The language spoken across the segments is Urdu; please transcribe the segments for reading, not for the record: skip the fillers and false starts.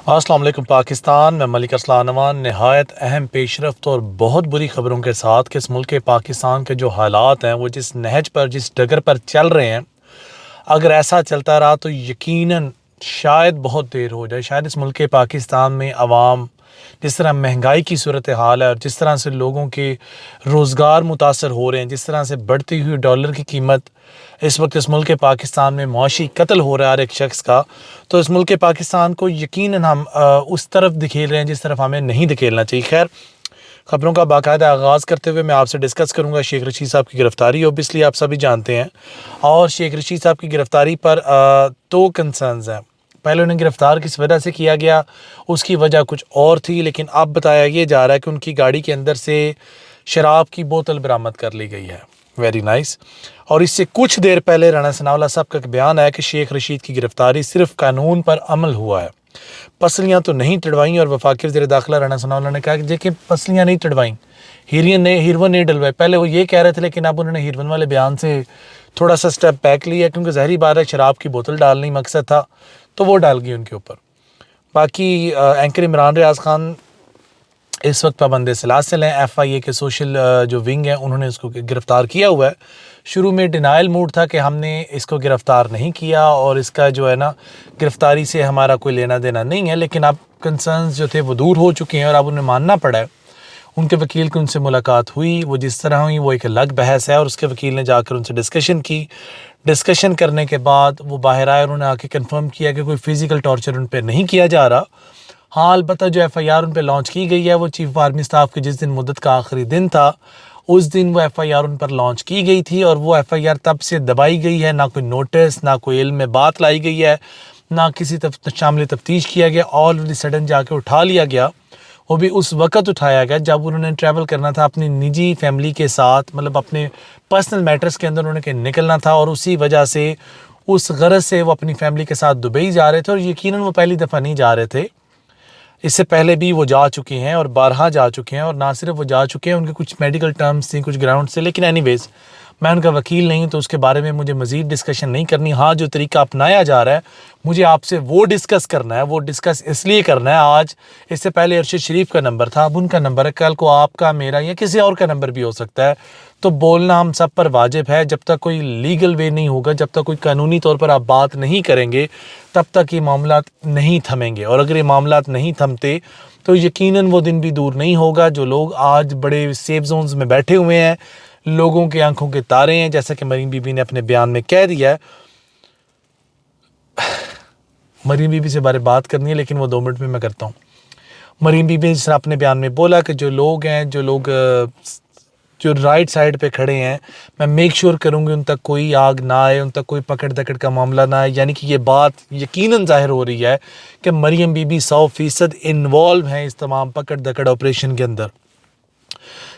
السلام علیکم پاکستان، میں ملک ارسلان نوان نہایت اہم پیش رفت اور بہت بری خبروں کے ساتھ کہ اس ملک پاکستان کے جو حالات ہیں وہ جس نہج پر جس ڈگر پر چل رہے ہیں، اگر ایسا چلتا رہا تو یقیناً شاید بہت دیر ہو جائے، شاید اس ملک پاکستان میں عوام جس طرح مہنگائی کی صورتحال ہے اور جس طرح سے لوگوں کے روزگار متاثر ہو رہے ہیں، جس طرح سے بڑھتی ہوئی ڈالر کی قیمت اس وقت اس ملک پاکستان میں معاشی قتل ہو رہا ہے ہر ایک شخص کا، تو اس ملک پاکستان کو یقیناً ہم اس طرف دھکیل رہے ہیں جس طرف ہمیں نہیں دھکیلنا چاہیے۔ خیر، خبروں کا باقاعدہ آغاز کرتے ہوئے میں آپ سے ڈسکس کروں گا شیخ رشید صاحب کی گرفتاری، اوبیسلی آپ سبھی جانتے ہیں، اور شیخ رشید صاحب کی گرفتاری پر دو کنسرنز ہیں۔ پہلے انہیں گرفتار کس وجہ سے کیا گیا، اس کی وجہ کچھ اور تھی، لیکن اب بتایا یہ جا رہا ہے کہ ان کی گاڑی کے اندر سے شراب کی بوتل برآمد کر لی گئی ہے۔ Very nice. اور اس سے کچھ دیر پہلے رانا ثناء اللہ صاحب کا ایک بیان ہے کہ شیخ رشید کی گرفتاری صرف قانون پر عمل ہوا ہے، پسلیاں تو نہیں ٹڑوائیں، اور وفاقی وزیر داخلہ رانا ثناء اللہ نے کہا کہ دیکھیں پسلیاں نہیں ٹڑوائیں، ہیروین نہیں ڈلوائے۔ پہلے وہ یہ کہہ رہے تھے لیکن اب انہوں نے ہیروین والے بیان سے تھوڑا سا سٹیپ بیک لیا، کیونکہ ظاہری بات ہے شراب کی بوتل ڈالنے مقصد تھا تو وہ ڈال گئی ان کے اوپر۔ باقی اینکر عمران ریاض خان اس وقت پابند سلاسل ہیں، ایف آئی اے کے سوشل جو ونگ ہیں انہوں نے اس کو گرفتار کیا ہوا ہے۔ شروع میں ڈینائل موڈ تھا کہ ہم نے اس کو گرفتار نہیں کیا اور اس کا جو ہے نا گرفتاری سے ہمارا کوئی لینا دینا نہیں ہے، لیکن اب کنسرنز جو تھے وہ دور ہو چکے ہیں اور اب انہیں ماننا پڑا ہے۔ ان کے وکیل کی ان سے ملاقات ہوئی، وہ جس طرح ہوئی وہ ایک الگ بحث ہے، اور اس کے وکیل نے جا کر ان سے ڈسکشن کی۔ ڈسکشن کرنے کے بعد وہ باہر آئے، انہوں نے آ کے کنفرم کیا کہ کوئی فزیکل ٹارچر ان پہ نہیں کیا جا رہا۔ ہاں، البتہ جو ایف آئی آر ان پہ لانچ کی گئی ہے وہ چیف آرمی اسٹاف کے جس دن مدت کا آخری دن تھا اس دن وہ ایف آئی آر ان پر لانچ کی گئی تھی، اور وہ ایف آئی آر تب سے دبائی گئی ہے، نہ کوئی نوٹس، نہ کوئی علم میں بات لائی گئی ہے، نہ کسی شامل تفتیش کیا گیا، آل آف دی سڈن جا کے اٹھا لیا گیا۔ وہ بھی اس وقت اٹھایا گیا جب انہوں نے ٹریول کرنا تھا اپنی نجی فیملی کے ساتھ، مطلب اپنے پرسنل میٹرز کے اندر انہوں نے کہ نکلنا تھا، اور اسی وجہ سے اس غرض سے وہ اپنی فیملی کے ساتھ دبئی جا رہے تھے، اور یقیناً وہ پہلی دفعہ نہیں جا رہے تھے، اس سے پہلے بھی وہ جا چکے ہیں اور بارہا جا چکے ہیں، اور نہ صرف وہ جا چکے ہیں، ان کے کچھ میڈیکل ٹرمز تھیں، کچھ گراؤنڈ سے، لیکن اینی ویز میں ان کا وکیل نہیں تو اس کے بارے میں مجھے مزید ڈسکشن نہیں کرنی۔ ہاں، جو طریقہ اپنایا جا رہا ہے مجھے آپ سے وہ ڈسکس کرنا ہے، وہ ڈسکس اس لیے کرنا ہے، آج اس سے پہلے ارشد شریف کا نمبر تھا، اب ان کا نمبر ہے، کل کو آپ کا، میرا یا کسی اور کا نمبر بھی ہو سکتا ہے، تو بولنا ہم سب پر واجب ہے۔ جب تک کوئی لیگل وے نہیں ہوگا، جب تک کوئی قانونی طور پر آپ بات نہیں کریں گے، تب تک یہ معاملات نہیں تھمیں گے، اور اگر یہ معاملات نہیں تھمتے تو یقیناً وہ دن بھی دور نہیں ہوگا جو لوگ آج بڑے سیف زونز میں بیٹھے ہوئے ہیں، لوگوں کے آنکھوں کے تارے ہیں، جیسا کہ مریم بی بی نے اپنے بیان میں کہہ دیا ہے۔ مریم بی بی سے بارے بات کرنی ہے لیکن وہ 2 منٹ میں کرتا ہوں۔ مریم بی بی نے جس طرح اپنے بیان میں بولا کہ جو لوگ ہیں، جو رائٹ سائڈ پہ کھڑے ہیں، میں میک شور کروں گی ان تک کوئی آگ نہ آئے، ان تک کوئی پکڑ دکڑ کا معاملہ نہ آئے، یعنی کہ یہ بات یقیناً ظاہر ہو رہی ہے کہ مریم بی بی 100% انوالو ہیں اس تمام پکڑ دکڑ آپریشن کے اندر۔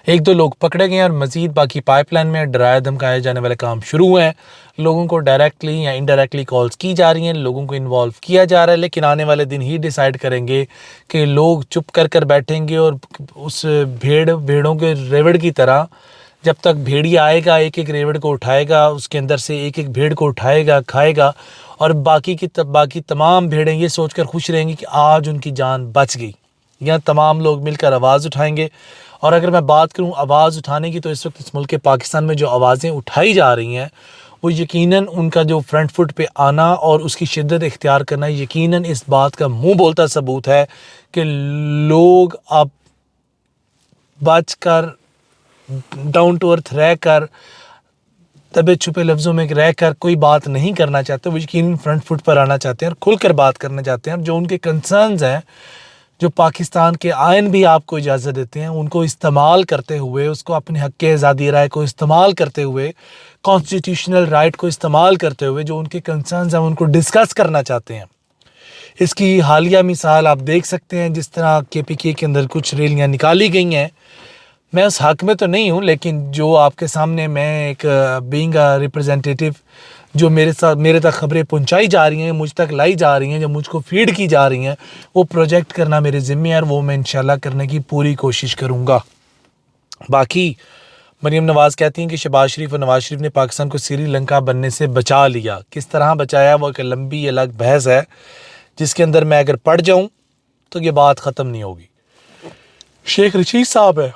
1-2 لوگ پکڑے گئے ہیں اور مزید باقی پائپ لائن میں ڈرائے دھمکائے جانے والے کام شروع ہوئے ہیں، لوگوں کو ڈائریکٹلی یا انڈائریکٹلی کالز کی جا رہی ہیں، لوگوں کو انوالو کیا جا رہا ہے، لیکن آنے والے دن ہی ڈیسائیڈ کریں گے کہ لوگ چپ کر بیٹھیں گے اور اس بھیڑوں کے ریوڑ کی طرح جب تک بھیڑیا آئے گا ایک ایک ریوڑ کو اٹھائے گا، اس کے اندر سے ایک ایک بھیڑ کو اٹھائے گا، کھائے گا، اور باقی تمام بھیڑیں یہ سوچ کر خوش رہیں گی کہ آج ان کی جان بچ گئی، یا تمام لوگ مل کر آواز اٹھائیں گے۔ اور اگر میں بات کروں آواز اٹھانے کی، تو اس وقت اس ملک پاکستان میں جو آوازیں اٹھائی جا رہی ہیں وہ یقیناً ان کا جو فرنٹ فٹ پہ آنا اور اس کی شدت اختیار کرنا یقیناً اس بات کا منہ بولتا ثبوت ہے کہ لوگ اب بچ کر، ڈاؤن ٹو ارتھ رہ کر، دبے چھپے لفظوں میں رہ کر کوئی بات نہیں کرنا چاہتے، وہ یقیناً فرنٹ فٹ پر آنا چاہتے ہیں اور کھل کر بات کرنا چاہتے ہیں، جو ان کے کنسرنز ہیں، جو پاکستان کے آئین بھی آپ کو اجازت دیتے ہیں، ان کو استعمال کرتے ہوئے، اس کو اپنے حق آزادی رائے کو استعمال کرتے ہوئے، کانسٹیٹیوشنل رائٹ کو استعمال کرتے ہوئے جو ان کے کنسرنز ہیں ان کو ڈسکس کرنا چاہتے ہیں۔ اس کی حالیہ مثال آپ دیکھ سکتے ہیں، جس طرح کے پی کے اندر کچھ ریلیاں نکالی گئی ہیں، میں اس حق میں تو نہیں ہوں، لیکن جو آپ کے سامنے میں ایک بینگ ریپرزینٹیٹیو جو میرے تک خبریں پہنچائی جا رہی ہیں، مجھ تک لائی جا رہی ہیں، جو مجھ کو فیڈ کی جا رہی ہیں، وہ پروجیکٹ کرنا میرے ذمہ ہے، اور وہ میں انشاءاللہ کرنے کی پوری کوشش کروں گا۔ باقی مریم نواز کہتی ہیں کہ شہباز شریف اور نواز شریف نے پاکستان کو سری لنکا بننے سے بچا لیا۔ کس طرح بچایا وہ ایک لمبی الگ بحث ہے، جس کے اندر میں اگر پڑھ جاؤں تو یہ بات ختم نہیں ہوگی۔ شیخ رشید صاحب ہے،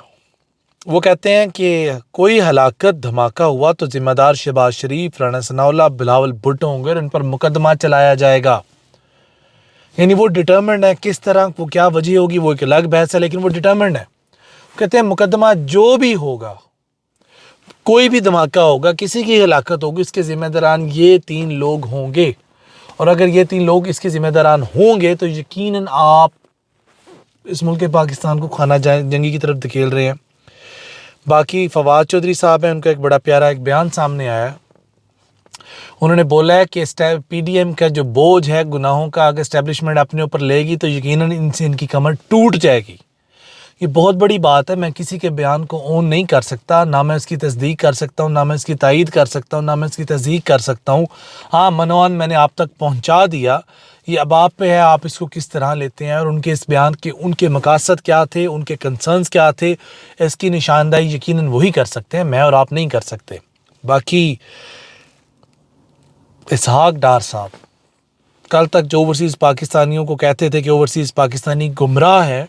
وہ کہتے ہیں کہ کوئی ہلاکت دھماکہ ہوا تو ذمہ دار شہباز شریف، رانا ثناء اللہ، بلاول بھٹو ہوں گے اور ان پر مقدمہ چلایا جائے گا۔ یعنی وہ ڈٹرمنڈ ہے، کس طرح وہ کیا وجہ ہوگی وہ ایک الگ بحث ہے، لیکن وہ ڈٹرمنڈ ہے۔ کہتے ہیں مقدمہ جو بھی ہوگا، کوئی بھی دھماکہ ہوگا، کسی کی ہلاکت ہوگی، اس کے ذمہ داران یہ 3 لوگ ہوں گے، اور اگر یہ 3 لوگ اس کے ذمہ داران ہوں گے تو یقیناً آپ اس ملک پاکستان کو خانہ جنگی کی طرف دھکیل رہے ہیں۔ باقی فواد چودھری صاحب ہیں، ان کا ایک بڑا پیارا ایک بیان سامنے آیا ہے۔ انہوں نے بولا ہے کہ پی ڈی ایم کا جو بوجھ ہے گناہوں کا اگر اسٹیبلشمنٹ اپنے اوپر لے گی تو یقیناً ان سے ان کی کمر ٹوٹ جائے گی۔ یہ بہت بڑی بات ہے، میں کسی کے بیان کو اون نہیں کر سکتا، نہ میں اس کی تصدیق کر سکتا ہوں، نہ میں اس کی تائید کر سکتا ہوں، نہ میں اس کی تصدیق کر سکتا ہوں۔ ہاں، منوان میں نے آپ تک پہنچا دیا، یہ اب آپ پہ ہے آپ اس کو کس طرح لیتے ہیں، اور ان کے اس بیان کے ان کے مقاصد کیا تھے، ان کے کنسرنز کیا تھے، اس کی نشاندہی یقیناً وہی کر سکتے ہیں، میں اور آپ نہیں کر سکتے۔ باقی اسحاق ڈار صاحب کل تک جو اوورسیز پاکستانیوں کو کہتے تھے کہ اوورسیز پاکستانی گمراہ ہے،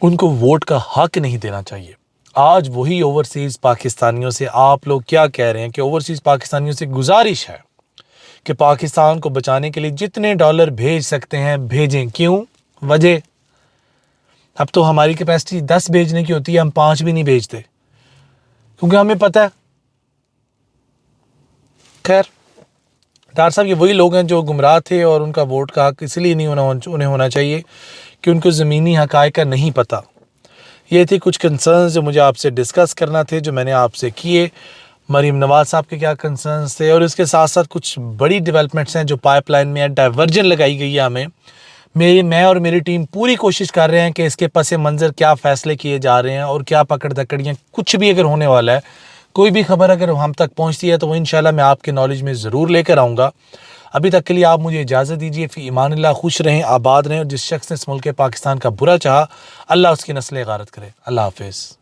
ان کو ووٹ کا حق نہیں دینا چاہیے۔ آج وہی اوورسیز پاکستانیوں سے آپ لوگ کیا کہہ رہے ہیں کہ اوورسیز پاکستانیوں سے گزارش ہے کہ پاکستان کو بچانے کے لیے جتنے ڈالر بھیج سکتے ہیں بھیجیں۔ کیوں؟ وجہ اب تو ہماری کیپیسٹی 10 بھیجنے کی ہوتی ہے، ہم 5 بھی نہیں بھیجتے کیونکہ ہمیں پتہ ہے۔ خیر، ڈار صاحب یہ وہی لوگ ہیں جو گمراہ تھے، اور ان کا ووٹ کا حق اس لیے نہیں انہیں ہونا چاہیے کہ ان کو زمینی حقائق کا نہیں پتہ۔ یہ تھی کچھ کنسرنز جو مجھے آپ سے ڈسکس کرنا تھے، جو میں نے آپ سے کیے۔ مریم نواز صاحب کے کیا کنسرنز تھے، اور اس کے ساتھ ساتھ کچھ بڑی ڈیولپمنٹس ہیں جو پائپ لائن میں ڈائیورجن لگائی گئی ہے ہمیں۔ میں اور میری ٹیم پوری کوشش کر رہے ہیں کہ اس کے پس منظر کیا فیصلے کیے جا رہے ہیں اور کیا پکڑ دکڑیاں، کچھ بھی اگر ہونے والا ہے، کوئی بھی خبر اگر ہم تک پہنچتی ہے تو وہ انشاءاللہ میں آپ کے نالج میں ضرور لے کر آؤں گا۔ ابھی تک کے لیے آپ مجھے اجازت دیجیے۔ فی ایمان اللہ، خوش رہیں، آباد رہیں، اور جس شخص نے اس ملک پاکستان کا برا چاہا، اللہ اس کی نسلیں غارت کرے۔ اللہ حافظ۔